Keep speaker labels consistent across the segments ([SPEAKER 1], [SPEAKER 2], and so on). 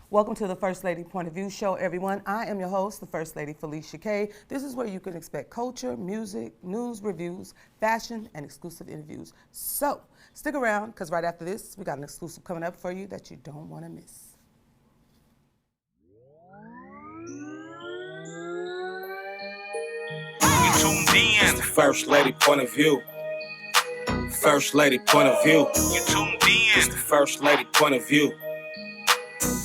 [SPEAKER 1] Welcome to the First Lady Point of View show, everyone. I am your host, the First Lady Felicia K. This is where you can expect culture, music, news, reviews, fashion, and exclusive interviews. So stick around, because right after this, we got an exclusive coming up for you that you don't want to miss.
[SPEAKER 2] You tuned in. It's the First Lady Point of View. First Lady Point of View. You tuned in. It's the First Lady Point of View.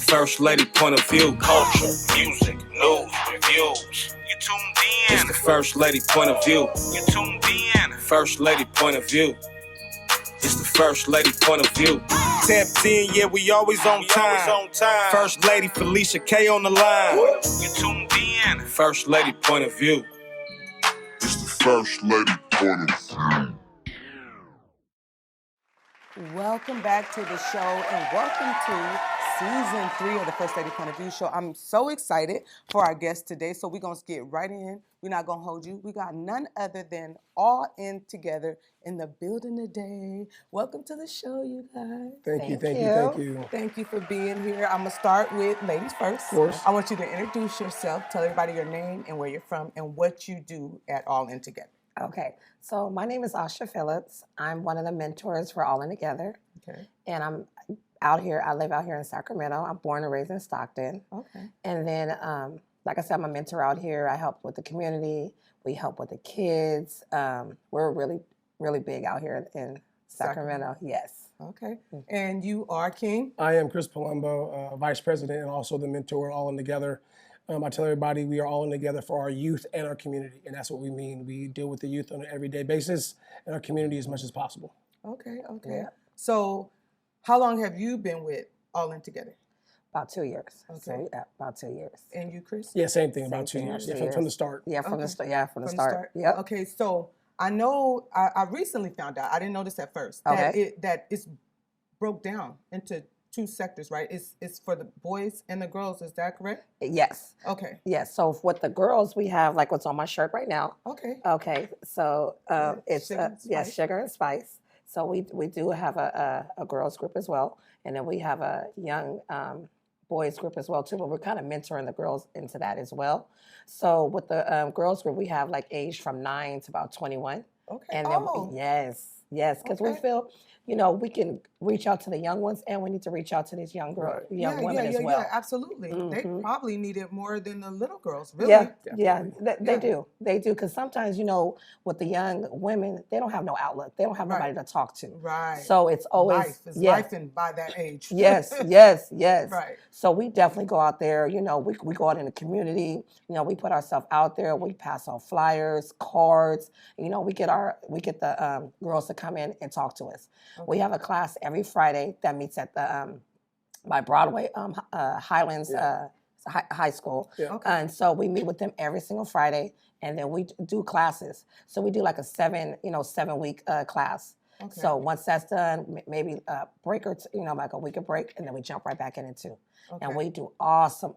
[SPEAKER 2] First Lady Point of View. Culture, music, news, reviews. You tuned in. It's the First Lady Point of View. You tuned in. First Lady Point of View. It's the First Lady Point of View. Tapped in, yeah, we always on time. First Lady Felicia K on the line. You tuned in. First Lady Point of View.
[SPEAKER 3] It's the First Lady Point of View.
[SPEAKER 1] Welcome back to the show, and welcome to Season 3 of the First Lady Point of View show. I'm so excited for our guest today, so we're going to get right in. We're not going to hold you. We got none other than All In Together in the building today. Welcome to the show, you guys.
[SPEAKER 4] Thank you.
[SPEAKER 1] Thank you for being here. I'm going to start with ladies first.
[SPEAKER 4] Of course.
[SPEAKER 1] I want you to introduce yourself, tell everybody your name and where you're from and what you do at All In Together.
[SPEAKER 5] Okay, so my name is Asha Phillips. I'm one of the mentors for All In Together.
[SPEAKER 1] Okay.
[SPEAKER 5] And I'm out here, I live out here in Sacramento. I'm born and raised in Stockton.
[SPEAKER 1] Okay.
[SPEAKER 5] And then, like I said, I'm a mentor out here. I help with the community. We help with the kids. We're really, really big out here in Sacramento. Yes.
[SPEAKER 1] Okay. And you are King?
[SPEAKER 4] I am Chris Palumbo, Vice President and also the mentor at All In Together. I tell everybody we are all in together for our youth and our community, and that's what we mean. We deal with the youth on an everyday basis and our community as much as possible.
[SPEAKER 1] Okay.
[SPEAKER 5] Yeah.
[SPEAKER 1] So how long have you been with All In Together?
[SPEAKER 5] About 2 years.
[SPEAKER 1] Okay.
[SPEAKER 5] So, yeah, about 2 years.
[SPEAKER 1] And you, Chris?
[SPEAKER 4] Yeah, same thing, about 2
[SPEAKER 5] thing,
[SPEAKER 4] years.
[SPEAKER 5] 2
[SPEAKER 4] Yeah, from the start.
[SPEAKER 5] Yeah, from
[SPEAKER 1] Okay.
[SPEAKER 5] the start. Yeah, from the start. Yep.
[SPEAKER 1] Okay, so I know I recently found out, I didn't know this at first,
[SPEAKER 5] Okay.
[SPEAKER 1] that it's broke down into two sectors, right? It's for the boys and the girls, is that correct?
[SPEAKER 5] Yes.
[SPEAKER 1] Okay.
[SPEAKER 5] Yes. So with the girls, we have like what's on my shirt right now.
[SPEAKER 1] Okay.
[SPEAKER 5] Okay, so it's
[SPEAKER 1] Sugar and
[SPEAKER 5] yes,
[SPEAKER 1] Spice.
[SPEAKER 5] sugar and spice. So we do have a girls group as well, and then we have a young boys group as well too. But we're kind of mentoring the girls into that as well. So with the girls group, we have like age from 9 to about 21,
[SPEAKER 1] Okay.
[SPEAKER 5] and then yes, because we
[SPEAKER 1] Okay.
[SPEAKER 5] feel we can reach out to the young ones, and we need to reach out to these young girls, young women as well.
[SPEAKER 1] Yeah, absolutely. They
[SPEAKER 5] Mhm.
[SPEAKER 1] probably need it more than the little girls, really.
[SPEAKER 5] Yeah,
[SPEAKER 4] Definitely.
[SPEAKER 5] they do, because sometimes with the young women, they don't have no outlet, they don't have nobody to talk to,
[SPEAKER 1] Right.
[SPEAKER 5] so it's always
[SPEAKER 1] Life is life and by that age.
[SPEAKER 5] yes.
[SPEAKER 1] Right.
[SPEAKER 5] So we definitely go out there. We go out in the community. We put ourselves out there. We pass out flyers, cards. We get the girls to come in and talk to us.
[SPEAKER 1] Okay.
[SPEAKER 5] We have a class every Friday that meets at the by Broadway Highlands High School.
[SPEAKER 4] Yeah.
[SPEAKER 1] Okay.
[SPEAKER 5] And so we meet with them every single Friday, and then we do classes. So we do like a 7-week class.
[SPEAKER 1] Okay.
[SPEAKER 5] So once that's done, maybe a break or like a week of break, and then we jump right back in it too.
[SPEAKER 1] Okay.
[SPEAKER 5] And we do awesome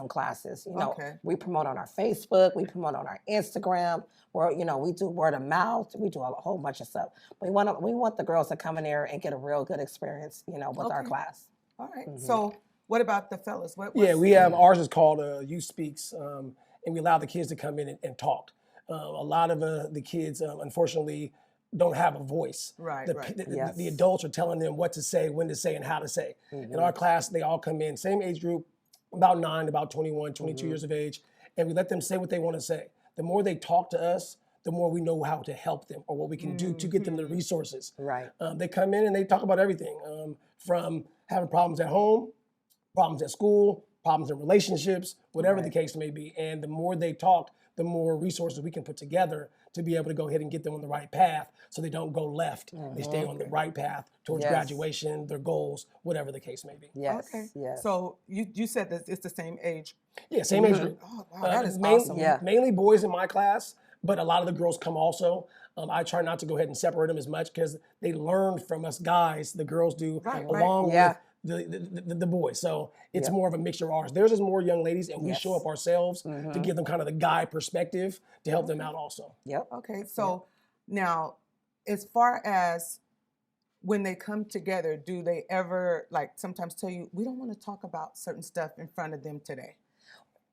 [SPEAKER 5] classes.
[SPEAKER 1] Okay.
[SPEAKER 5] We promote on our Facebook, we promote on our Instagram, or we do word of mouth, we do a whole bunch of stuff. We want the girls to come in there and get a real good experience, with our
[SPEAKER 1] Okay.
[SPEAKER 5] class.
[SPEAKER 1] All right.
[SPEAKER 5] Mhm.
[SPEAKER 1] So what about the fellas?
[SPEAKER 4] Yeah, we have, ours is called Youth Speaks, and we allow the kids to come in and talk. A lot of the kids, unfortunately, don't have a voice.
[SPEAKER 1] Right,
[SPEAKER 4] The,
[SPEAKER 1] right.
[SPEAKER 5] Yes.
[SPEAKER 4] the adults are telling them what to say, when to say, and how to say. In our class, they all come in, same age group, about 9 to about 21, 22 years of age, and we let them say what they want to say. The more they talk to us, the more we know how to help them or what we can do to get them the resources.
[SPEAKER 5] Right.
[SPEAKER 4] They come in and they talk about everything, from having problems at home, problems at school, problems in relationships, whatever the case may be. And the more they talk, the more resources we can put together to be able to go ahead and get them on the right path so they don't go left. They stay on the right path towards
[SPEAKER 5] Yes.
[SPEAKER 4] graduation, their goals, whatever the case may be.
[SPEAKER 5] Yes.
[SPEAKER 1] Okay.
[SPEAKER 5] Yes.
[SPEAKER 1] So you said that it's the same age.
[SPEAKER 4] Yeah, same age group.
[SPEAKER 1] Oh, wow, that is
[SPEAKER 4] main-
[SPEAKER 1] awesome.
[SPEAKER 5] Yeah.
[SPEAKER 4] Mainly boys in my class, but a lot of the girls come also. I try not to go ahead and separate them as much because they learn from us guys, the girls do,
[SPEAKER 1] Right,
[SPEAKER 4] along
[SPEAKER 5] Yeah.
[SPEAKER 4] with the boys. So it's more of a mixture of ours. Theirs is more young ladies, and we show up ourselves to give them kind of the guy perspective to help them out also.
[SPEAKER 5] Yep.
[SPEAKER 1] Okay. So now, as far as when they come together, do they ever like sometimes tell you, we don't want to talk about certain stuff in front of them today?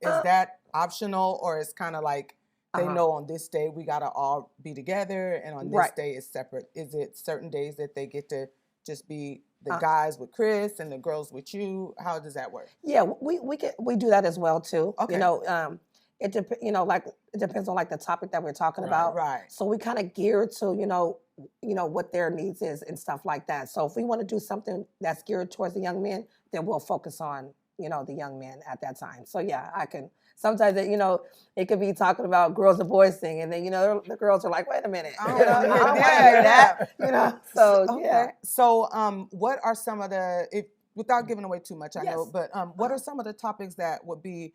[SPEAKER 1] Is that optional, or it's kind of like they know on this day we gotta all be together, and on this day is separate? Is it certain days that they get to just be the guys with Chris and the girls with you? How does that work?
[SPEAKER 5] Yeah, we do that as well too.
[SPEAKER 1] Okay.
[SPEAKER 5] You know, like it depends on like the topic that we're talking about.
[SPEAKER 1] Right.
[SPEAKER 5] So we kind of gear to what their needs is and stuff like that. So if we want to do something that's geared towards the young men, then we'll focus on the young men at that time. So yeah, I can. Sometimes it could be talking about girls and boys thing, and then the girls are like, wait a minute, I don't want to hear that. So yeah.
[SPEAKER 1] So what are some of the, without giving away too much, I know, but what are some of the topics that would be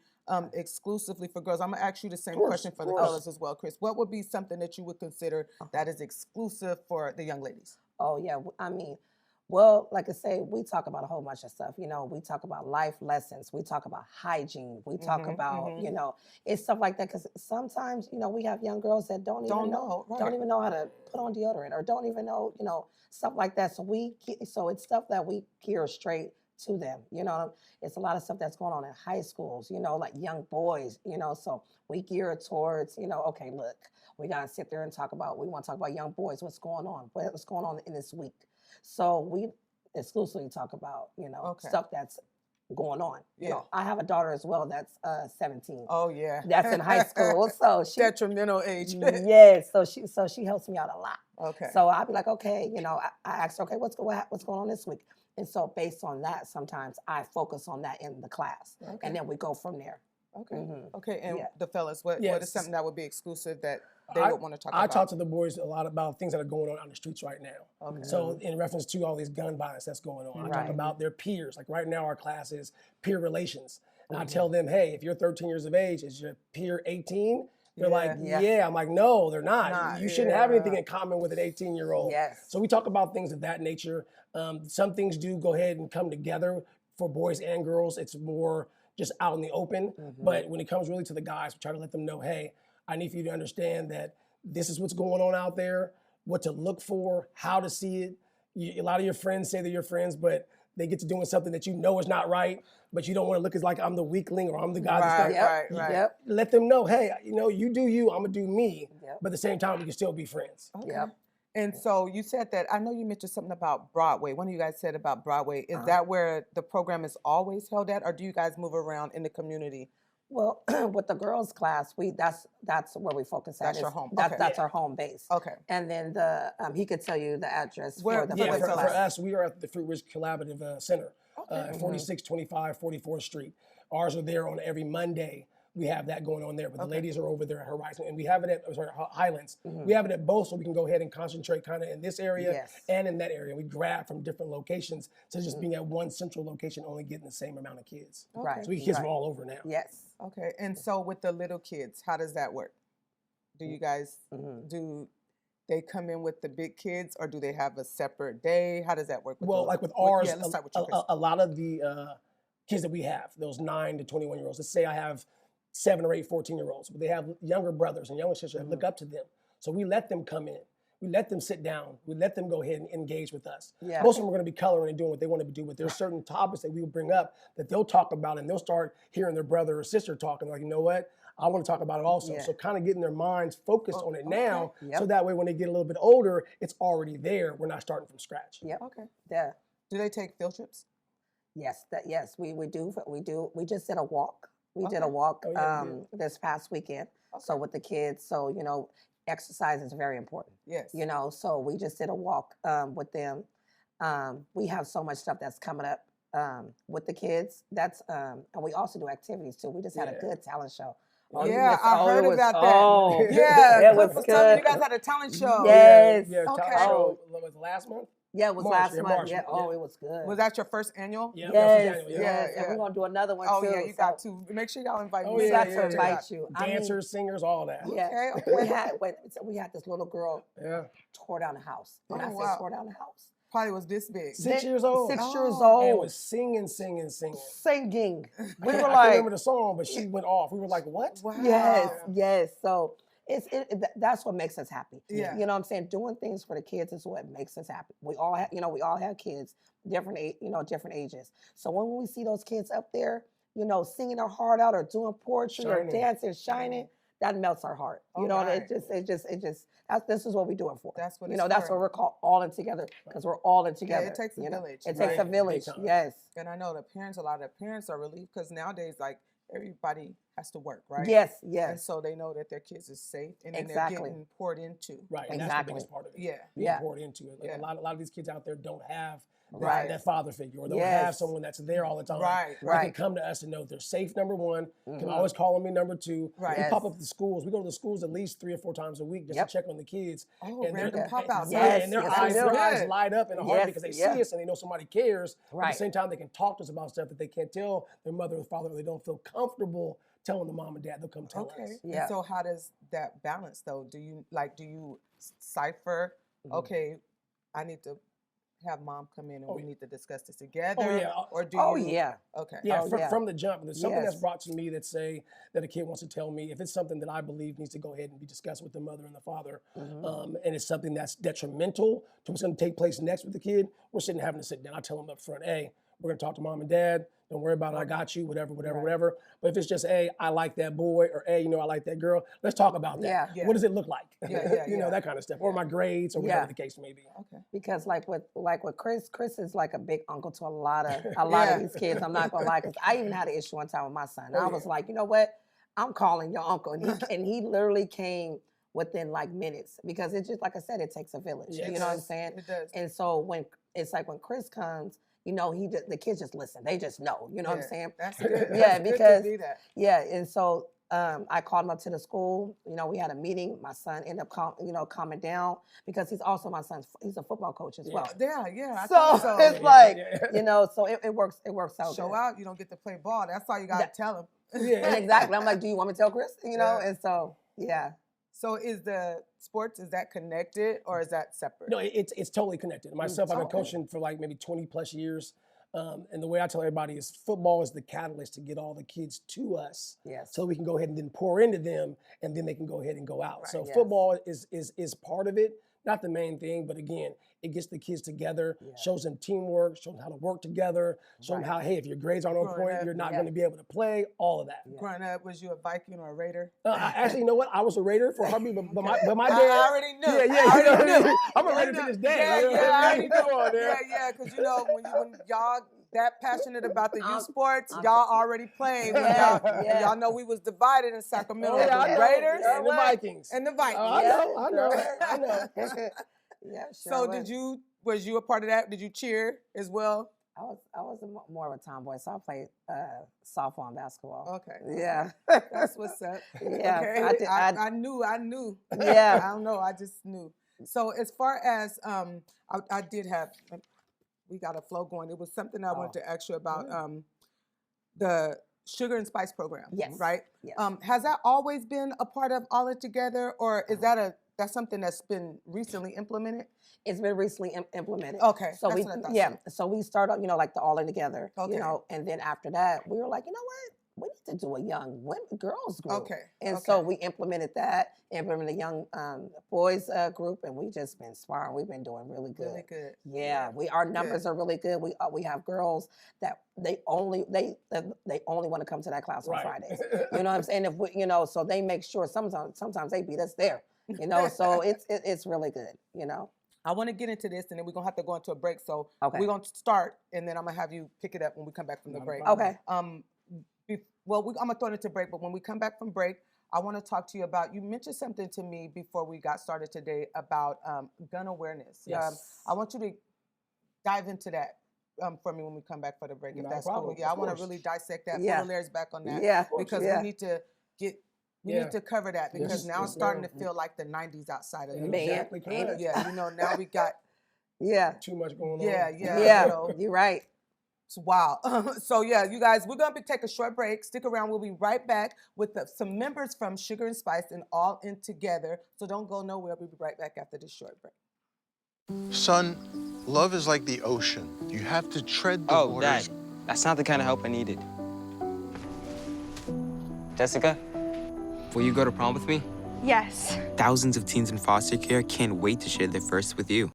[SPEAKER 1] exclusively for girls? I'm gonna ask you the same question for the fellas as well, Chris. What would be something that you would consider that is exclusive for the young ladies?
[SPEAKER 5] Oh yeah, I mean, well, like I say, we talk about a whole bunch of stuff. We talk about life lessons. We talk about hygiene. We talk about, it's stuff like that. Because sometimes, we have young girls that don't even know how to put on deodorant, or don't even know, stuff like that. So it's stuff that we gear straight to them. It's a lot of stuff that's going on in high schools, like young boys, so we gear it towards, okay, look, we got to sit there and we want to talk about young boys. What's going on in this week? So we exclusively talk about, stuff that's going on. I have a daughter as well that's 17.
[SPEAKER 1] Oh yeah.
[SPEAKER 5] That's in high school. So she
[SPEAKER 1] detrimental age.
[SPEAKER 5] Yes. So she helps me out a lot.
[SPEAKER 1] Okay.
[SPEAKER 5] So I'll be like, okay, I asked her, okay, what's going on this week? And so based on that, sometimes I focus on that in the class. Okay. And then we go from there.
[SPEAKER 1] Okay. Mm-hmm. Okay. And the fellas, what is something that would be exclusive that they would want to talk about?
[SPEAKER 4] I talk to the boys a lot about things that are going on the streets right now. Okay. So in reference to all these gun violence that's going on, I talk about their peers. Like right now, our class is peer relations. And I tell them, hey, if you're 13 years of age, is your peer 18? They're like, yeah. I'm like, no, they're not. You shouldn't have anything in common with an 18-year-old.
[SPEAKER 5] Yes.
[SPEAKER 4] So we talk about things of that nature. Some things do go ahead and come together for boys and girls. It's more just out in the open. But when it comes really to the guys, we try to let them know, hey, I need for you to understand that this is what's going on out there, what to look for, how to see it. A lot of your friends say they're your friends, but they get to doing something that is not right, but you don't want to look as like I'm the weakling or I'm the guy that's
[SPEAKER 1] right.
[SPEAKER 5] Yep.
[SPEAKER 4] Let them know, hey, you do you, I'm gonna do me, but at the same time we can still be friends.
[SPEAKER 1] Okay. Yep. And so you said that, I know you mentioned something about Broadway. One of you guys said about Broadway. Is that where the program is always held at, or do you guys move around in the community?
[SPEAKER 5] Well, with the girls' class, that's where we focus at.
[SPEAKER 1] That's your home.
[SPEAKER 5] That's our home base.
[SPEAKER 1] Okay.
[SPEAKER 5] And then he could tell you the address
[SPEAKER 1] for the
[SPEAKER 5] boys'
[SPEAKER 4] for
[SPEAKER 5] class.
[SPEAKER 4] us, we are at the Fruit Ridge Collaborative Center, 4625 44th Street. Ours are there on every Monday. We have that going on there, but the ladies are over there at Horizon, and we have it at Highlands. We have it at both, so we can go ahead and concentrate kind of in this area and in that area. We grab from different locations to just being at one central location, only getting the same amount of kids.
[SPEAKER 5] Right.
[SPEAKER 4] So we get kids from all over now.
[SPEAKER 5] Yes.
[SPEAKER 1] Okay. And so with the little kids, how does that work? Do you guys do they come in with the big kids, or do they have a separate day? How does that work?
[SPEAKER 4] Well, like with ours, a lot of the kids that we have, those 9 to 21-year-olds, let's say I have 7 or 8 14-year-olds, but they have younger brothers and younger sisters that look up to them. So we let them come in. We let them sit down. We let them go ahead and engage with us. Yeah. Most of them are going to be coloring and doing what they want to do, but there's certain topics that we will bring up that they'll talk about, and they'll start hearing their brother or sister talking, like, you know what? I want to talk about it also. So kind of getting their minds focused on it now, so that way when they get a little bit older, it's already there. We're not starting from scratch.
[SPEAKER 5] Yep.
[SPEAKER 1] Okay.
[SPEAKER 5] Yeah.
[SPEAKER 1] Do they take field trips?
[SPEAKER 5] Yes. We do. We just did a walk. We did a walk this past weekend. So with the kids, so exercise is very important.
[SPEAKER 1] Yes.
[SPEAKER 5] So we just did a walk with them. We have so much stuff that's coming up with the kids. That's and we also do activities too. We just had a good talent show.
[SPEAKER 1] Oh, yeah, I heard about that.
[SPEAKER 5] Yeah, it was good.
[SPEAKER 1] You guys had a talent show.
[SPEAKER 5] Yes.
[SPEAKER 4] Talent show was last month.
[SPEAKER 5] Yeah, it was
[SPEAKER 4] March,
[SPEAKER 5] last month.
[SPEAKER 4] March.
[SPEAKER 5] Yeah. Oh, it was good.
[SPEAKER 1] Was that your first annual?
[SPEAKER 4] Yeah.
[SPEAKER 5] Yes. And we're gonna do another one too.
[SPEAKER 1] Oh yeah, you got to make sure y'all invite me.
[SPEAKER 5] We got to invite you.
[SPEAKER 4] Dancers, singers, all that.
[SPEAKER 5] Yeah. We had this little girl. Tore down the house. When I say tore down the house.
[SPEAKER 1] Probably was this big.
[SPEAKER 4] 6 years old.
[SPEAKER 5] 6 years old.
[SPEAKER 4] And was singing.
[SPEAKER 5] Singing. We were
[SPEAKER 4] I
[SPEAKER 5] like,
[SPEAKER 4] remember the song, but she went off. We were like, what?
[SPEAKER 1] Wow.
[SPEAKER 5] Yes. So That's what makes us happy.
[SPEAKER 1] Yeah.
[SPEAKER 5] You know what I'm saying? Doing things for the kids is what makes us happy. We all have, we all have kids, different ages. So when we see those kids up there, singing their heart out or doing poetry or
[SPEAKER 4] Shining.
[SPEAKER 5] dancing, shining, that melts our heart.
[SPEAKER 1] Alright.
[SPEAKER 5] This is what we do it for.
[SPEAKER 1] That's what
[SPEAKER 5] you
[SPEAKER 1] it's
[SPEAKER 5] know. That's
[SPEAKER 1] for.
[SPEAKER 5] what we're called all in together because we're all in together.
[SPEAKER 1] it takes a
[SPEAKER 5] you know?
[SPEAKER 1] village,
[SPEAKER 5] It takes a
[SPEAKER 4] right?
[SPEAKER 5] village.
[SPEAKER 4] Big time.
[SPEAKER 5] Yes.
[SPEAKER 1] And I know a lot of the parents are relieved because nowadays, like, everybody has to work, right?
[SPEAKER 5] Yes.
[SPEAKER 1] And
[SPEAKER 5] Yes.
[SPEAKER 1] so they know that their kids is safe and then
[SPEAKER 5] Exactly.
[SPEAKER 1] they're getting poured into.
[SPEAKER 4] Right, and that's the
[SPEAKER 5] Exactly.
[SPEAKER 4] biggest part of it.
[SPEAKER 1] Yeah.
[SPEAKER 4] Being
[SPEAKER 5] Yeah.
[SPEAKER 4] poured into it. Like
[SPEAKER 1] Yeah.
[SPEAKER 4] a lot of these kids out there don't have
[SPEAKER 5] Right.
[SPEAKER 4] that father figure, or don't
[SPEAKER 5] Yes.
[SPEAKER 4] have someone that's there all the time.
[SPEAKER 1] Right.
[SPEAKER 4] They
[SPEAKER 5] Right.
[SPEAKER 4] can come to us and know they're safe, number one. Can
[SPEAKER 5] Mhm.
[SPEAKER 4] always call on me, number two.
[SPEAKER 1] Right.
[SPEAKER 4] We
[SPEAKER 5] Yes.
[SPEAKER 4] pop up at the schools. We go to the schools at least 3 or 4 times a week just
[SPEAKER 5] Yep.
[SPEAKER 4] to check on the kids.
[SPEAKER 1] Oh,
[SPEAKER 4] And
[SPEAKER 1] random
[SPEAKER 4] they're-
[SPEAKER 1] pop-outs.
[SPEAKER 5] Yes,
[SPEAKER 4] and their
[SPEAKER 5] yes, we
[SPEAKER 4] eyes,
[SPEAKER 5] do.
[SPEAKER 4] their eyes
[SPEAKER 1] Good.
[SPEAKER 4] light up in a heart
[SPEAKER 5] Yes,
[SPEAKER 4] because they
[SPEAKER 5] yeah.
[SPEAKER 4] see us and they know somebody cares. But at
[SPEAKER 5] Right.
[SPEAKER 4] the same time, they can talk to us about stuff that they can't tell their mother or father, or they don't feel comfortable telling the mom and dad. They'll come tell
[SPEAKER 1] Okay.
[SPEAKER 4] us.
[SPEAKER 5] Yeah.
[SPEAKER 1] And so how does that balance though? Do you cipher,
[SPEAKER 4] Mhm.
[SPEAKER 1] okay, I need to have mom come in and
[SPEAKER 4] Oh,
[SPEAKER 1] we
[SPEAKER 4] yeah.
[SPEAKER 1] need to discuss this together?
[SPEAKER 4] Oh, yeah.
[SPEAKER 1] Or do
[SPEAKER 5] Oh
[SPEAKER 1] you
[SPEAKER 5] yeah.
[SPEAKER 1] Okay.
[SPEAKER 4] Yeah,
[SPEAKER 5] Oh,
[SPEAKER 4] from,
[SPEAKER 5] yeah.
[SPEAKER 4] from the jump. There's something that's
[SPEAKER 5] Yes.
[SPEAKER 4] brought to me that say that a kid wants to tell me. If it's something that I believe needs to go ahead and be discussed with the mother and the father,
[SPEAKER 5] Mhm.
[SPEAKER 4] and it's something that's detrimental to what's going to take place next with the kid, we're having to sit down. I tell them up front, hey, we're going to talk to mom and dad. Don't worry about it. I got you, whatever.
[SPEAKER 1] Right.
[SPEAKER 4] But if it's just, hey, I like that boy, or hey, I like that girl, let's talk about that.
[SPEAKER 5] Yeah.
[SPEAKER 1] Yeah.
[SPEAKER 4] What does it look like?
[SPEAKER 1] Yeah, yeah.
[SPEAKER 4] That kind of stuff. Or my grades, or whatever
[SPEAKER 5] Yeah.
[SPEAKER 4] the case may be.
[SPEAKER 1] Okay.
[SPEAKER 5] Because like with Chris is like a big uncle to a lot of
[SPEAKER 1] Yeah.
[SPEAKER 5] these kids. I'm not gonna lie, because I even had an issue one time with my son.
[SPEAKER 4] Oh,
[SPEAKER 5] I was
[SPEAKER 4] yeah.
[SPEAKER 5] like, you know what? I'm calling your uncle, and he literally came within like minutes because it's just like I said, it takes a village.
[SPEAKER 4] Yeah,
[SPEAKER 5] you
[SPEAKER 4] it
[SPEAKER 5] know what I'm
[SPEAKER 1] does.
[SPEAKER 5] saying?
[SPEAKER 1] It does.
[SPEAKER 5] And so when Chris comes, the kids just listen. They just know. You know what I'm
[SPEAKER 1] Yeah.
[SPEAKER 5] saying?
[SPEAKER 1] That's good.
[SPEAKER 5] Yeah,
[SPEAKER 1] That's good
[SPEAKER 5] because-
[SPEAKER 1] to be that.
[SPEAKER 5] Yeah, and so I called him up to the school. We had a meeting. My son ended up calming down because he's also he's a football coach as
[SPEAKER 4] Yeah.
[SPEAKER 5] well.
[SPEAKER 1] Yeah. I
[SPEAKER 5] So
[SPEAKER 1] thought so.
[SPEAKER 5] it's like, so it works out.
[SPEAKER 1] Show
[SPEAKER 5] good.
[SPEAKER 1] out, you don't get to play ball. That's all you gotta
[SPEAKER 5] That-
[SPEAKER 1] tell them.
[SPEAKER 4] Yeah.
[SPEAKER 5] Exactly. I'm like, do you want me to tell Chris?
[SPEAKER 1] Yeah.
[SPEAKER 5] And so yeah.
[SPEAKER 1] So is the sports, is that connected or is that separate?
[SPEAKER 4] No, it's totally connected. Myself, I've been
[SPEAKER 1] Okay.
[SPEAKER 4] coaching for like maybe 20 plus years. And the way I tell everybody is football is the catalyst to get all the kids to us
[SPEAKER 5] Yes.
[SPEAKER 4] so we can go ahead and then pour into them and then they can go ahead and go out.
[SPEAKER 1] Right,
[SPEAKER 4] So
[SPEAKER 5] yes.
[SPEAKER 4] football is part of it, not the main thing, but again, it gets the kids together,
[SPEAKER 5] Yeah.
[SPEAKER 4] shows them teamwork, shows them how to work together, show them
[SPEAKER 5] Right.
[SPEAKER 4] how, hey, if your grades aren't on
[SPEAKER 1] Growing
[SPEAKER 4] point,
[SPEAKER 1] up,
[SPEAKER 4] you're not
[SPEAKER 5] yeah.
[SPEAKER 4] going to be able to play, all of that.
[SPEAKER 5] Yeah.
[SPEAKER 1] Growing up, was you a Viking or a Raider?
[SPEAKER 4] Actually, you know what? I was a Raider for a heartbeat, but my dad.
[SPEAKER 1] I already knew.
[SPEAKER 4] Yeah, yeah,
[SPEAKER 1] I already
[SPEAKER 4] you know,
[SPEAKER 1] knew.
[SPEAKER 4] I'm a
[SPEAKER 1] Yeah,
[SPEAKER 4] Raider
[SPEAKER 1] I
[SPEAKER 4] to
[SPEAKER 1] know.
[SPEAKER 4] this day.
[SPEAKER 1] Yeah,
[SPEAKER 4] you know
[SPEAKER 1] yeah,
[SPEAKER 4] what
[SPEAKER 1] I
[SPEAKER 4] I
[SPEAKER 1] already
[SPEAKER 4] mean?
[SPEAKER 1] knew.
[SPEAKER 4] Come on, man.
[SPEAKER 1] Yeah, because when y'all that passionate about the youth sports,
[SPEAKER 5] I'm-
[SPEAKER 1] y'all already played. When
[SPEAKER 5] Yeah,
[SPEAKER 1] y'all,
[SPEAKER 5] yeah.
[SPEAKER 1] y'all know we was divided in Sacramento.
[SPEAKER 4] Oh, yeah, I
[SPEAKER 1] the
[SPEAKER 4] know.
[SPEAKER 1] Raiders
[SPEAKER 4] and the Vikings.
[SPEAKER 1] and the Vikings.
[SPEAKER 4] Oh, I
[SPEAKER 5] Yeah.
[SPEAKER 4] know, I know, I know.
[SPEAKER 5] Yeah. Sure
[SPEAKER 1] So
[SPEAKER 5] was.
[SPEAKER 1] was you a part of that? Did you cheer as well?
[SPEAKER 5] I was more of a tomboy, so I played softball and basketball.
[SPEAKER 1] Okay.
[SPEAKER 5] Yeah.
[SPEAKER 1] That's what's up.
[SPEAKER 5] Yeah,
[SPEAKER 1] Okay.
[SPEAKER 5] I
[SPEAKER 1] I knew.
[SPEAKER 5] Yeah.
[SPEAKER 1] I don't know. I just knew. So as far as I did have, we got a flow going. It was something I wanted to ask you about the Sugar and Spice program.
[SPEAKER 5] Yes.
[SPEAKER 1] Right.
[SPEAKER 5] Yes.
[SPEAKER 1] Has that always been a part of All It Together, or is that's something that's been recently implemented?
[SPEAKER 5] It's been recently implemented.
[SPEAKER 1] Okay.
[SPEAKER 5] So
[SPEAKER 1] that's what I thought.
[SPEAKER 5] so we start up, like the All In Together,
[SPEAKER 1] Okay.
[SPEAKER 5] and then after that, we were like, you know what? We need to do a young girls group.
[SPEAKER 1] Okay.
[SPEAKER 5] And
[SPEAKER 1] okay.
[SPEAKER 5] so we implemented a young boys group, and we just been sparring. We've been doing really good.
[SPEAKER 1] Really good.
[SPEAKER 5] Yeah, our numbers are really good. We have girls that they only want to come to that class on
[SPEAKER 4] Right.
[SPEAKER 5] Fridays. You know what I'm saying? If we, so they make sure sometimes they beat us there. So it's really good.
[SPEAKER 1] I want to get into this, and then we're gonna have to go into a break. So
[SPEAKER 5] Okay.
[SPEAKER 1] we're gonna start, and then I'm gonna have you pick it up when we come back from the
[SPEAKER 4] Not a
[SPEAKER 1] break.
[SPEAKER 4] problem.
[SPEAKER 5] Okay.
[SPEAKER 1] I'm gonna throw it into break, but when we come back from break, I want to talk to you about. You mentioned something to me before we got started today about gun awareness.
[SPEAKER 4] Yes.
[SPEAKER 1] I want you to dive into that for me when we come back for the break, if
[SPEAKER 4] Not a
[SPEAKER 1] that's
[SPEAKER 4] problem,
[SPEAKER 1] cool. Yeah, I
[SPEAKER 4] of
[SPEAKER 1] want to
[SPEAKER 4] course.
[SPEAKER 1] really dissect that.
[SPEAKER 5] Yeah.
[SPEAKER 1] Put the layers back on that.
[SPEAKER 5] Yeah.
[SPEAKER 1] Because
[SPEAKER 5] yeah.
[SPEAKER 1] we need to get. We
[SPEAKER 4] Yeah.
[SPEAKER 1] need to cover that because
[SPEAKER 4] Yes,
[SPEAKER 1] now it's
[SPEAKER 4] yes,
[SPEAKER 1] starting
[SPEAKER 4] ma'am.
[SPEAKER 1] to feel like the 90s outside of
[SPEAKER 4] Man,
[SPEAKER 1] the
[SPEAKER 4] exactly
[SPEAKER 5] ain't
[SPEAKER 4] correct.
[SPEAKER 5] it?
[SPEAKER 1] Yeah, now we got
[SPEAKER 5] Yeah.
[SPEAKER 4] Too much going on.
[SPEAKER 1] yeah.
[SPEAKER 5] Yeah. You're right.
[SPEAKER 1] It's wild. So yeah, you guys, we're gonna take a short break. Stick around. We'll be right back with some members from Sugar and Spice and All In Together. So don't go nowhere. We'll be right back after this short break.
[SPEAKER 6] Son, love is like the ocean. You have to tread the
[SPEAKER 7] Oh,
[SPEAKER 6] waters.
[SPEAKER 7] Dad, that's not the kind of help I needed. Jessica, will you go to prom with me?
[SPEAKER 8] Yes.
[SPEAKER 7] Thousands of teens in foster care can't wait to share their first with you.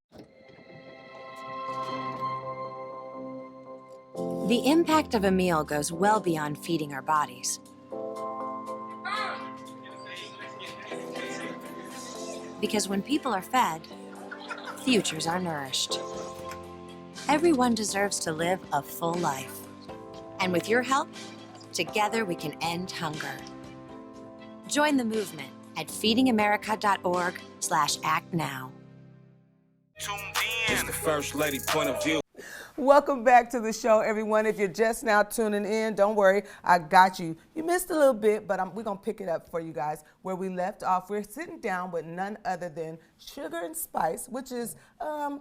[SPEAKER 9] The impact of a meal goes well beyond feeding our bodies. Because when people are fed, futures are nourished. Everyone deserves to live a full life. And with your help, together we can end hunger. Join the movement at feedingamerica.org/actnow.
[SPEAKER 2] Tuned in. It's the First Lady point of view.
[SPEAKER 1] Welcome back to the show, everyone. If you're just now tuning in, don't worry, I got you. You missed a little bit, but we're going to pick it up for you guys. Where we left off, we're sitting down with none other than Sugar and Spice, which is, I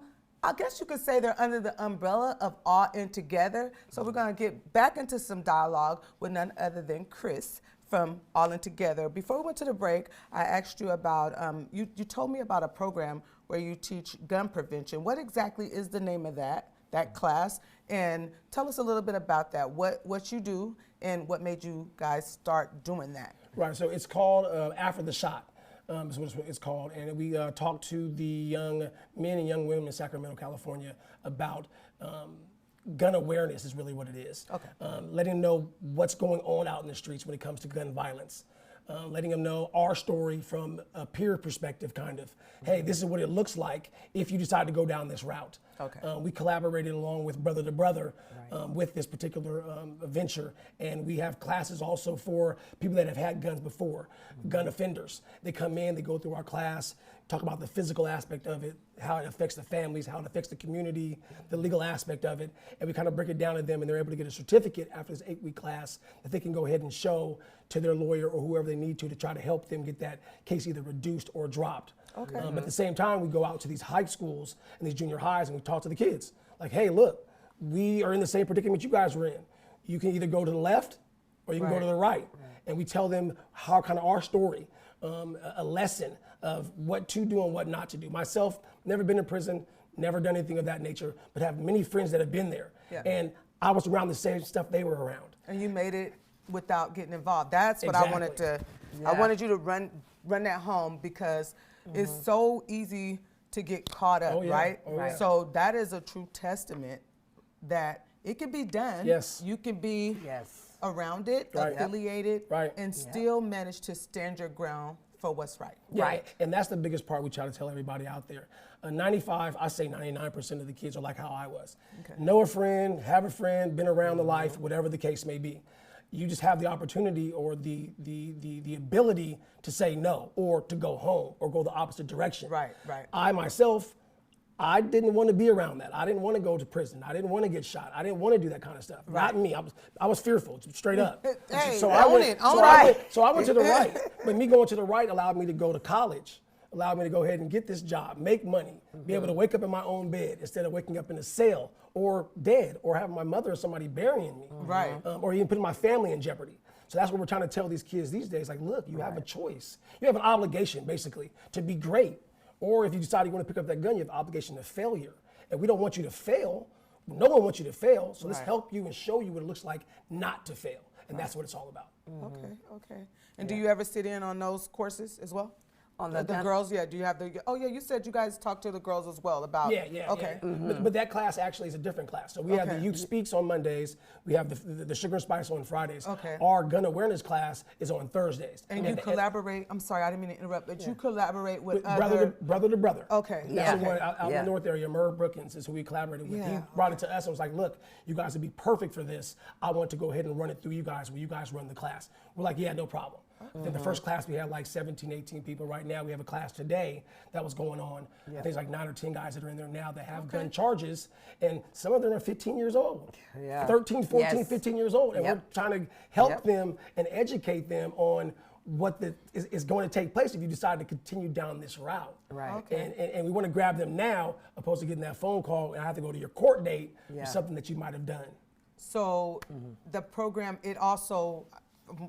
[SPEAKER 1] guess you could say they're under the umbrella of All In Together. So we're going to get back into some dialogue with none other than Chris from All In Together. Before we went to the break, I asked you about, you told me about a program where you teach gun prevention. What exactly is the name of that class? And tell us a little bit about that, what you do and what made you guys start doing that.
[SPEAKER 4] Right, so it's called After the Shot, is what it's called. And we talk to the young men and young women in Sacramento, California about gun awareness is really what it is.
[SPEAKER 1] Okay.
[SPEAKER 4] Letting them know what's going on out in the streets when it comes to gun violence. Letting them know our story from a peer perspective, kind of. Hey, this is what it looks like if you decide to go down this route.
[SPEAKER 1] Okay.
[SPEAKER 4] We collaborated along with Brother to Brother with this particular venture, and we have classes also for people that have had guns before, gun offenders. They come in, they go through our class, talk about the physical aspect of it, how it affects the families, how it affects the community, the legal aspect of it, and we kind of break it down to them, and they're able to get a certificate after this 8-week class that they can go ahead and show to their lawyer or whoever they need to try to help them get that case either reduced or dropped.
[SPEAKER 1] Okay.
[SPEAKER 4] But at the same time, we go out to these high schools and these junior highs and we talk to the kids. Like, hey, look, we are in the same predicament you guys were in. You can either go to the left or you can go to the right. And we tell them how kind of our story, a lesson of what to do and what not to do. Myself, never been in prison, never done anything of that nature, but have many friends that have been there.
[SPEAKER 1] Yeah.
[SPEAKER 4] And I was around the same stuff they were around.
[SPEAKER 1] And you made it without getting involved. That's what
[SPEAKER 4] Exactly.
[SPEAKER 1] I wanted to,
[SPEAKER 5] Yeah.
[SPEAKER 1] I wanted you to run that home because it's so easy to get caught up, right?
[SPEAKER 4] Right.
[SPEAKER 1] So that is a true testament that it can be done.
[SPEAKER 4] Yes.
[SPEAKER 1] You can be
[SPEAKER 5] Yes.
[SPEAKER 1] around it,
[SPEAKER 4] Right.
[SPEAKER 1] affiliated,
[SPEAKER 4] Right.
[SPEAKER 1] and still manage to stand your ground for what's right.
[SPEAKER 4] Yeah,
[SPEAKER 5] Right.
[SPEAKER 4] and that's the biggest part we try to tell everybody out there. 95, I say 99% of the kids are like how I was. Know a friend, have a friend, been around the life, whatever the case may be. You just have the opportunity or the ability to say no or to go home or go the opposite direction.
[SPEAKER 1] Right, right.
[SPEAKER 4] I myself, I didn't want to be around that. I didn't want to go to prison. I didn't want to get shot. I didn't want to do that kind of stuff. Not me. I was fearful, straight up.
[SPEAKER 1] Hey,
[SPEAKER 4] so
[SPEAKER 1] own it. Own it.
[SPEAKER 4] I went to the right. But me going to the right allowed me to go to college, allowed me to go ahead and get this job, make money, be able to wake up in my own bed instead of waking up in a cell or dead or having my mother or somebody burying me.
[SPEAKER 1] Right.
[SPEAKER 4] Or even putting my family in jeopardy. So that's what we're trying to tell these kids these days. Like, look, you have a choice. You have an obligation, basically, to be great. Or if you decide you want to pick up that gun, you have an obligation to failure. And we don't want you to fail. No one wants you to fail. So let's help you and show you what it looks like not to fail. And that's what it's all about.
[SPEAKER 1] Okay. And do you ever sit in on those courses as well?
[SPEAKER 5] On
[SPEAKER 1] the girls, yeah. Do you have the? Oh, yeah. You said you guys talk to the girls as well about.
[SPEAKER 4] Yeah.
[SPEAKER 1] Okay.
[SPEAKER 4] But that class actually is a different class. So we have the Youth Speaks on Mondays. We have the Sugar and Spice on Fridays.
[SPEAKER 1] Okay.
[SPEAKER 4] Our gun awareness class is on Thursdays.
[SPEAKER 1] And you collaborate. I'm sorry, I didn't mean to interrupt, but you collaborate with other.
[SPEAKER 4] Brother to brother.
[SPEAKER 1] Okay.
[SPEAKER 4] That's the one out in the North area. Merv Brookins is who we collaborated with.
[SPEAKER 1] Yeah.
[SPEAKER 4] He brought it to us and was like, look, you guys would be perfect for this. I want to go ahead and run it through you guys where you guys run the class. We're like, yeah, no problem. Then the first class we had like 17, 18 people. Right now we have a class today that was going on. I think it's like 9 or 10 guys that are in there now that have gun charges, and some of them are 15 years old. 13, 14, 15 years old. And we're trying to help them and educate them on what is going to take place if you decide to continue down this route.
[SPEAKER 5] Right.
[SPEAKER 4] And we want to grab them now, opposed to getting that phone call and I have to go to your court date for something that you might have done.
[SPEAKER 1] So the program, it also,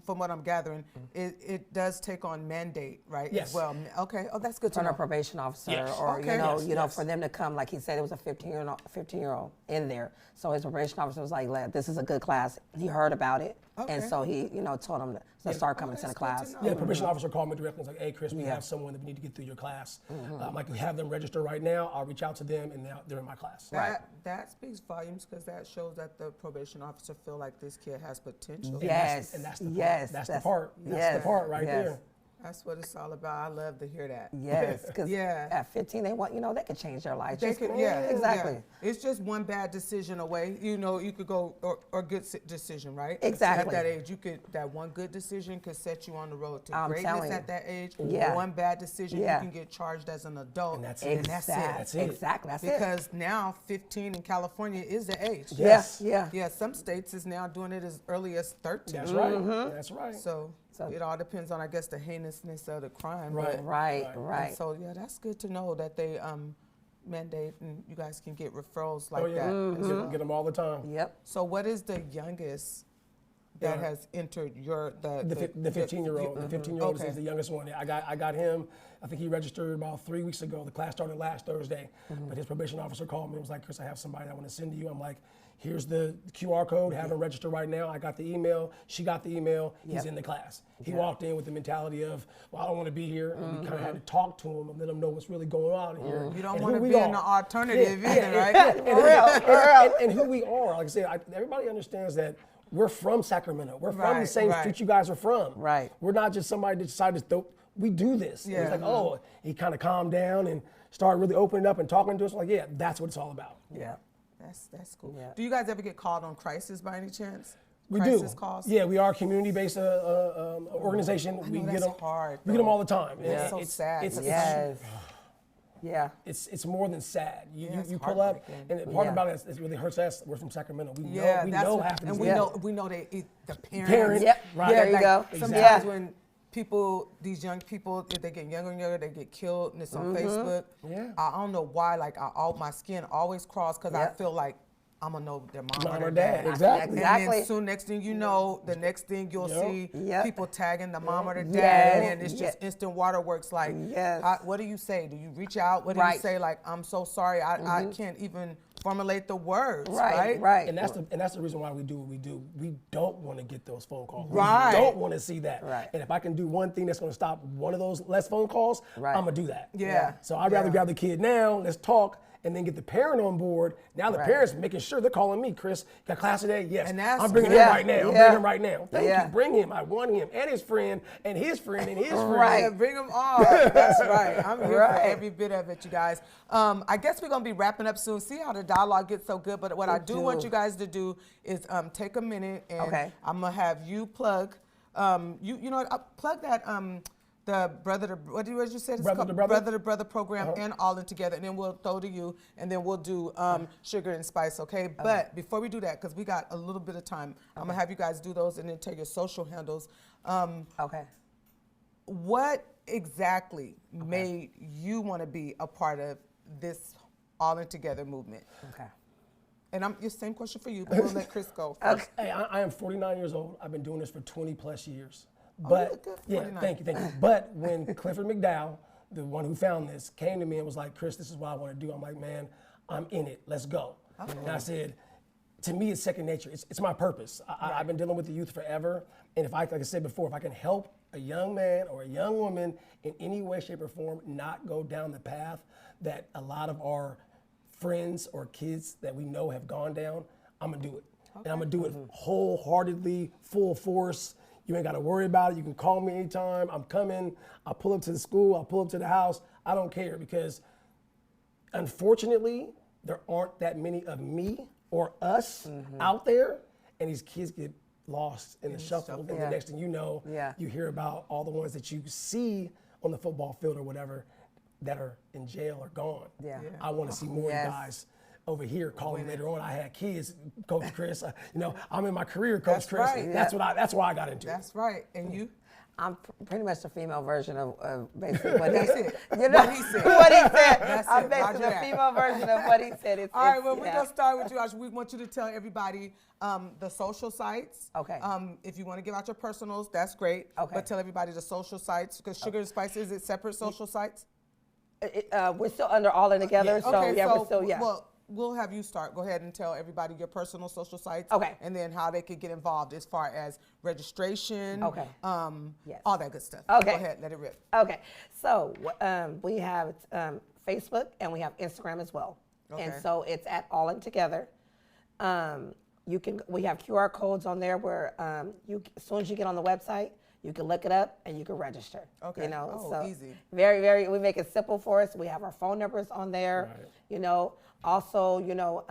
[SPEAKER 1] from what I'm gathering, it does take on mandate, right?
[SPEAKER 4] Yes.
[SPEAKER 1] As well. Okay. Oh, that's good to
[SPEAKER 5] From
[SPEAKER 1] know.
[SPEAKER 5] a probation officer,
[SPEAKER 4] Yes.
[SPEAKER 5] or
[SPEAKER 1] Okay.
[SPEAKER 5] you know, for them to come, like he said, it was a 15-year-old in there. So his probation officer was like, "This is a good class." He heard about it,
[SPEAKER 1] Okay.
[SPEAKER 5] And so he, told him to start coming to the
[SPEAKER 1] that's good
[SPEAKER 5] class.
[SPEAKER 1] to know.
[SPEAKER 4] Yeah, the probation officer called me directly and was like, hey, Chris, we have someone that we need to get through your class. I'm like, we have them register right now. I'll reach out to them, and now they're in my class.
[SPEAKER 1] That speaks volumes because that shows that the probation officer feel like this kid has potential.
[SPEAKER 5] Yes.
[SPEAKER 4] And that's the part.
[SPEAKER 5] Yes.
[SPEAKER 4] That's the part. That's the part right there.
[SPEAKER 1] That's what it's all about. I love to hear that.
[SPEAKER 5] Yes, because
[SPEAKER 1] Yeah.
[SPEAKER 5] at 15, they want, they could change their life.
[SPEAKER 1] They
[SPEAKER 5] Just-
[SPEAKER 1] could,
[SPEAKER 5] exactly.
[SPEAKER 1] Yeah. It's just one bad decision away. You could go or good decision, right?
[SPEAKER 5] Exactly.
[SPEAKER 1] At that age, that one good decision could set you on the road to
[SPEAKER 5] I'm
[SPEAKER 1] greatness
[SPEAKER 5] telling you.
[SPEAKER 1] at that age.
[SPEAKER 5] Yeah.
[SPEAKER 1] One bad decision,
[SPEAKER 5] Yeah.
[SPEAKER 1] you can get charged as an adult.
[SPEAKER 4] And that's it.
[SPEAKER 1] That's it.
[SPEAKER 4] That's it.
[SPEAKER 5] Exactly. That's it.
[SPEAKER 1] Because now 15 in California is the age.
[SPEAKER 4] Yes.
[SPEAKER 5] Yeah.
[SPEAKER 1] Yeah, some states is now doing it as early as 13.
[SPEAKER 4] That's right. That's right.
[SPEAKER 1] So it all depends on, I guess, the heinousness of the crime.
[SPEAKER 4] Right.
[SPEAKER 1] But,
[SPEAKER 5] Right.
[SPEAKER 1] and so, yeah, that's good to know that they mandate and you guys can get referrals like
[SPEAKER 4] Oh, yeah.
[SPEAKER 1] that.
[SPEAKER 4] Get them all the time.
[SPEAKER 5] Yep.
[SPEAKER 1] So what is the youngest that has entered
[SPEAKER 4] The 15-year-old. The 15-year-old
[SPEAKER 1] Okay.
[SPEAKER 4] is the youngest one. I got him. I think he registered about 3 weeks ago. The class started last Thursday. But his probation officer called me and was like, Chris, I have somebody I want to send to you. I'm like, here's the QR code. Have him register right now. I got the email. She got the email. He's in the class. He walked in with the mentality of, well, I don't want to be here. And we kind of had to talk to him and let him know what's really going on here.
[SPEAKER 1] You don't
[SPEAKER 4] and
[SPEAKER 1] want
[SPEAKER 4] who
[SPEAKER 1] to
[SPEAKER 4] we
[SPEAKER 1] be
[SPEAKER 4] are.
[SPEAKER 1] in the alternative either, right?
[SPEAKER 4] And who we are. Like I said, everybody understands that we're from Sacramento. We're from the same street you guys are from.
[SPEAKER 5] Right.
[SPEAKER 4] We're not just somebody that decided to we do this.
[SPEAKER 1] Yeah.
[SPEAKER 4] It's like, oh, he kind of calmed down and started really opening up and talking to us. Like, yeah, that's what it's all about.
[SPEAKER 5] Yeah.
[SPEAKER 1] That's cool.
[SPEAKER 5] Yeah.
[SPEAKER 1] Do you guys ever get called on crisis by any chance?
[SPEAKER 4] We
[SPEAKER 1] crisis
[SPEAKER 4] do.
[SPEAKER 1] calls?
[SPEAKER 4] Yeah, we are a community-based organization.
[SPEAKER 1] I
[SPEAKER 4] We
[SPEAKER 1] know
[SPEAKER 4] get
[SPEAKER 1] that's
[SPEAKER 4] them.
[SPEAKER 1] hard,
[SPEAKER 4] We get them
[SPEAKER 1] though.
[SPEAKER 4] all the time.
[SPEAKER 1] It's so sad.
[SPEAKER 5] Yes. Yeah.
[SPEAKER 4] It's more than sad.
[SPEAKER 1] it's
[SPEAKER 4] You pull up,
[SPEAKER 1] heartbreaking.
[SPEAKER 4] and part about it really hurts us. We're from Sacramento. We
[SPEAKER 1] Yeah,
[SPEAKER 4] know half of
[SPEAKER 1] and
[SPEAKER 4] these
[SPEAKER 1] we
[SPEAKER 4] people.
[SPEAKER 1] know the parents.
[SPEAKER 4] Parents.
[SPEAKER 5] Yep.
[SPEAKER 4] Right.
[SPEAKER 5] There you
[SPEAKER 1] like,
[SPEAKER 5] go.
[SPEAKER 1] Sometimes when these young people, if they get younger and younger, they get killed, and it's on Facebook.
[SPEAKER 4] Yeah.
[SPEAKER 1] I don't know why, like my skin always crawls because I feel like I'm gonna know their mom or
[SPEAKER 4] dad.
[SPEAKER 1] dad.
[SPEAKER 4] Exactly.
[SPEAKER 1] And then soon, next thing you know, the next thing you'll see
[SPEAKER 5] Yep.
[SPEAKER 1] people tagging the mom or the dad,
[SPEAKER 5] Yes.
[SPEAKER 1] and it's just instant waterworks. Like,
[SPEAKER 5] Yes.
[SPEAKER 1] what do you say? Do you reach out? What do you say? Like, I'm so sorry, I can't even formulate the words.
[SPEAKER 5] Right.
[SPEAKER 4] And that's the reason why we do what we do. We don't want to get those phone calls.
[SPEAKER 1] Right.
[SPEAKER 4] We don't want to see that.
[SPEAKER 5] Right.
[SPEAKER 4] And if I can do one thing that's going to stop one of those less phone calls,
[SPEAKER 5] Right.
[SPEAKER 4] I'm gonna do that.
[SPEAKER 1] Yeah.
[SPEAKER 4] So I'd rather grab the kid now. Let's talk. And then get the parent on board. Now the parents making sure they're calling me, Chris, got class today? Yes.
[SPEAKER 1] And that's
[SPEAKER 4] I'm bringing
[SPEAKER 1] good.
[SPEAKER 4] him right now. I'm bringing him right now. Thank
[SPEAKER 5] Yeah.
[SPEAKER 4] you. Bring him. I want him and his friend and his friend and his friend.
[SPEAKER 5] Right.
[SPEAKER 1] Yeah, bring them all. That's right. I'm here for every bit of it, you guys. I guess we're gonna be wrapping up soon. See how the dialogue gets so good. But what I do want you guys to do is take a minute and I'm gonna have you plug. Plug that. The what did you say? It's
[SPEAKER 4] Brother
[SPEAKER 1] called
[SPEAKER 4] to Brother?
[SPEAKER 1] Brother to Brother program and All In Together, and then we'll throw to you, and then we'll do Sugar and Spice, okay? But before we do that, because we got a little bit of time, I'm gonna have you guys do those and then tell your social handles.
[SPEAKER 5] Okay.
[SPEAKER 1] What exactly made you want to be a part of this All In Together movement?
[SPEAKER 5] Okay.
[SPEAKER 1] And the same question for you, but we'll let Chris go first.
[SPEAKER 4] Hey, I am 49 years old. I've been doing this for 20 plus years.
[SPEAKER 1] you
[SPEAKER 4] But
[SPEAKER 1] look good for
[SPEAKER 4] yeah,
[SPEAKER 1] 49.
[SPEAKER 4] thank you. But when Clifford McDowell, the one who found this, came to me and was like, Chris, this is what I want to do. I'm like, man, I'm in it. Let's go. And I said, to me, it's second nature. It's my purpose. I've been dealing with the youth forever. And if like I said before, if I can help a young man or a young woman in any way, shape, or form not go down the path that a lot of our friends or kids that we know have gone down, I'm gonna do it. And I'm gonna do it wholeheartedly, full force. You ain't gotta worry about it. You can call me anytime. I'm coming. I'll pull up to the school. I'll pull up to the house. I don't care because unfortunately, there aren't that many of me or us out there, and these kids get lost in the shuffle. And the next thing you know, you hear about all the ones that you see on the football field or whatever that are in jail or gone. I want to see more guys over here calling later on. I had kids, Coach Chris. I'm in my career, Coach Chris.
[SPEAKER 1] right.
[SPEAKER 4] That's why I got into it.
[SPEAKER 1] That's right. And you?
[SPEAKER 5] I'm pretty much the female version of basically what he
[SPEAKER 1] That's
[SPEAKER 5] said.
[SPEAKER 1] it.
[SPEAKER 5] You know
[SPEAKER 1] What he said.
[SPEAKER 5] what he said.
[SPEAKER 1] That's
[SPEAKER 5] I'm
[SPEAKER 1] it.
[SPEAKER 5] basically
[SPEAKER 1] Roger
[SPEAKER 5] the
[SPEAKER 1] that.
[SPEAKER 5] female version of what he said.
[SPEAKER 1] All right, well, we're going to start with you, Asha. We want you to tell everybody the social sites.
[SPEAKER 5] Okay.
[SPEAKER 1] If you want to give out your personals, that's great.
[SPEAKER 5] Okay.
[SPEAKER 1] But tell everybody the social sites, because Sugar and Spice, is it separate social sites?
[SPEAKER 5] We're still under All In Together, so
[SPEAKER 1] Okay,
[SPEAKER 5] yeah,
[SPEAKER 1] so,
[SPEAKER 5] we're still, yeah.
[SPEAKER 1] Well, we'll have you start. Go ahead and tell everybody your personal social sites.
[SPEAKER 5] Okay.
[SPEAKER 1] And then how they could get involved as far as registration.
[SPEAKER 5] Okay. Yes.
[SPEAKER 1] All that good stuff.
[SPEAKER 5] Okay.
[SPEAKER 1] Go ahead, let it rip.
[SPEAKER 5] Okay, so we have Facebook and we have Instagram as well. And
[SPEAKER 1] Okay.
[SPEAKER 5] so it's at All In Together. We have QR codes on there where as soon as you get on the website, you can look it up and you can register.
[SPEAKER 1] Okay.
[SPEAKER 5] You know,
[SPEAKER 1] Oh,
[SPEAKER 5] so
[SPEAKER 1] easy.
[SPEAKER 5] very, very. We make it simple for us. We have our phone numbers on there.
[SPEAKER 4] Right.
[SPEAKER 5] You know, also, you know,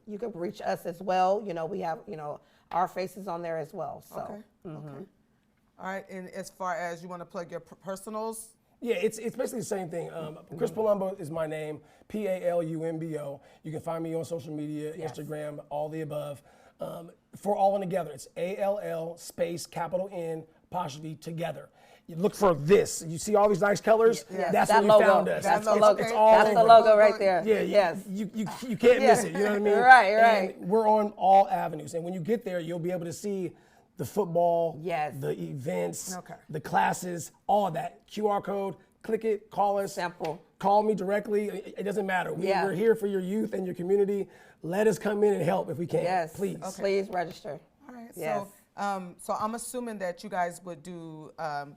[SPEAKER 5] you can reach us as well. You know, we have, you know, our faces on there as well. So.
[SPEAKER 1] Okay. Okay. All right. And as far as you want to plug your personals.
[SPEAKER 4] Yeah, it's basically the same thing. Chris Palumbo is my name, Palumbo. You can find me on social media, Instagram, all the above. For All In Together, it's ALL space capital N apostrophe together. You look for this. You see all these nice colors?
[SPEAKER 5] Yes,
[SPEAKER 4] That's
[SPEAKER 5] that
[SPEAKER 4] where
[SPEAKER 5] logo.
[SPEAKER 4] you found us.
[SPEAKER 5] That's the
[SPEAKER 4] It's
[SPEAKER 5] logo.
[SPEAKER 4] all
[SPEAKER 5] That's the
[SPEAKER 4] over.
[SPEAKER 5] logo right there.
[SPEAKER 4] Yeah,
[SPEAKER 5] yes.
[SPEAKER 4] you can't miss it, you know what I mean?
[SPEAKER 5] Right, right.
[SPEAKER 4] And we're on all avenues. And when you get there, you'll be able to see the football,
[SPEAKER 5] Yes.
[SPEAKER 4] the events,
[SPEAKER 1] Okay.
[SPEAKER 4] the classes, all of that. QR code, click it, call us.
[SPEAKER 5] Simple.
[SPEAKER 4] Call me directly. It doesn't matter.
[SPEAKER 5] Yeah.
[SPEAKER 4] We're here for your youth and your community. Let us come in and help if we can.
[SPEAKER 5] Yes.
[SPEAKER 4] Please.
[SPEAKER 5] Please register.
[SPEAKER 1] All right.
[SPEAKER 5] Yes.
[SPEAKER 1] So I'm assuming that you guys would do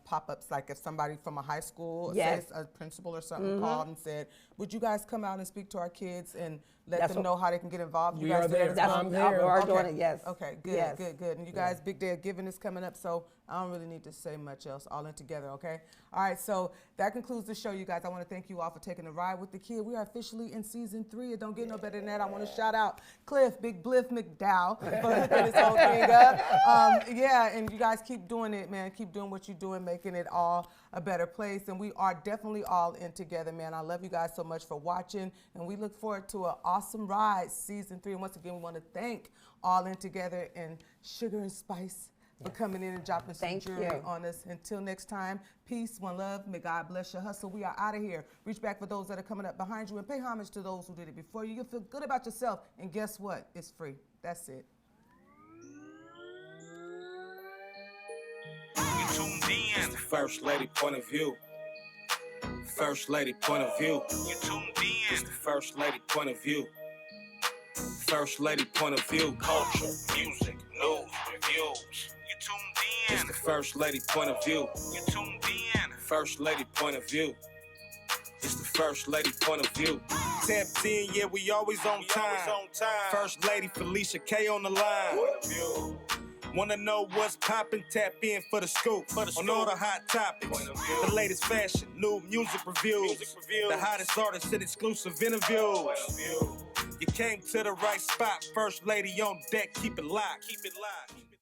[SPEAKER 1] pop-ups, like if somebody from a high school,
[SPEAKER 5] Yes.
[SPEAKER 1] say a principal or something called and said, would you guys come out and speak to our kids and let
[SPEAKER 5] That's
[SPEAKER 1] them know how they can get involved? You
[SPEAKER 4] We
[SPEAKER 1] guys
[SPEAKER 4] are
[SPEAKER 1] do that
[SPEAKER 4] there.
[SPEAKER 1] as
[SPEAKER 5] That's
[SPEAKER 1] well?
[SPEAKER 4] I'm
[SPEAKER 5] we
[SPEAKER 4] there.
[SPEAKER 5] are
[SPEAKER 1] Okay.
[SPEAKER 5] doing it. Yes.
[SPEAKER 1] Okay, good,
[SPEAKER 5] Yes.
[SPEAKER 1] good. And you guys, big day of giving is coming up, so I don't really need to say much else. All in together, okay? All right, so that concludes the show, you guys. I want to thank you all for taking the ride with the kid. We are officially in season 3. It don't get no better than that. I want to shout out Cliff, Big Bliff McDowell, for hooking this whole thing up. Yeah, and you guys keep doing it, man. Keep doing what you're doing, making it all a better place. And we are definitely all in together, man. I love you guys so much for watching, and we look forward to an awesome ride, season 3. And once again, we want to thank All In Together and Sugar and Spice for coming in and dropping some
[SPEAKER 5] Thank
[SPEAKER 1] jewelry
[SPEAKER 5] you.
[SPEAKER 1] on us. Until next time, peace, one love. May God bless your hustle. We are out of here. Reach back for those that are coming up behind you and pay homage to those who did it before you. You'll feel good about yourself. And guess what? It's free. That's it.
[SPEAKER 2] You tuned in. It's the First Lady point of view. First Lady point of view. You tuned in. It's the First Lady point of view. First Lady point of view. Culture, music, news, reviews. You tuned in. It's the First Lady point of view. You tuned in. First Lady point of view. It's the First Lady point of view. Tapped in, yeah, we always on time. First Lady Felicia K on the line. Wanna know what's poppin'? Tap in for the scoop. On all the hot topics. The latest fashion, new music reviews. The hottest artists and exclusive interviews. You came to the right spot. First Lady on deck, keep it locked.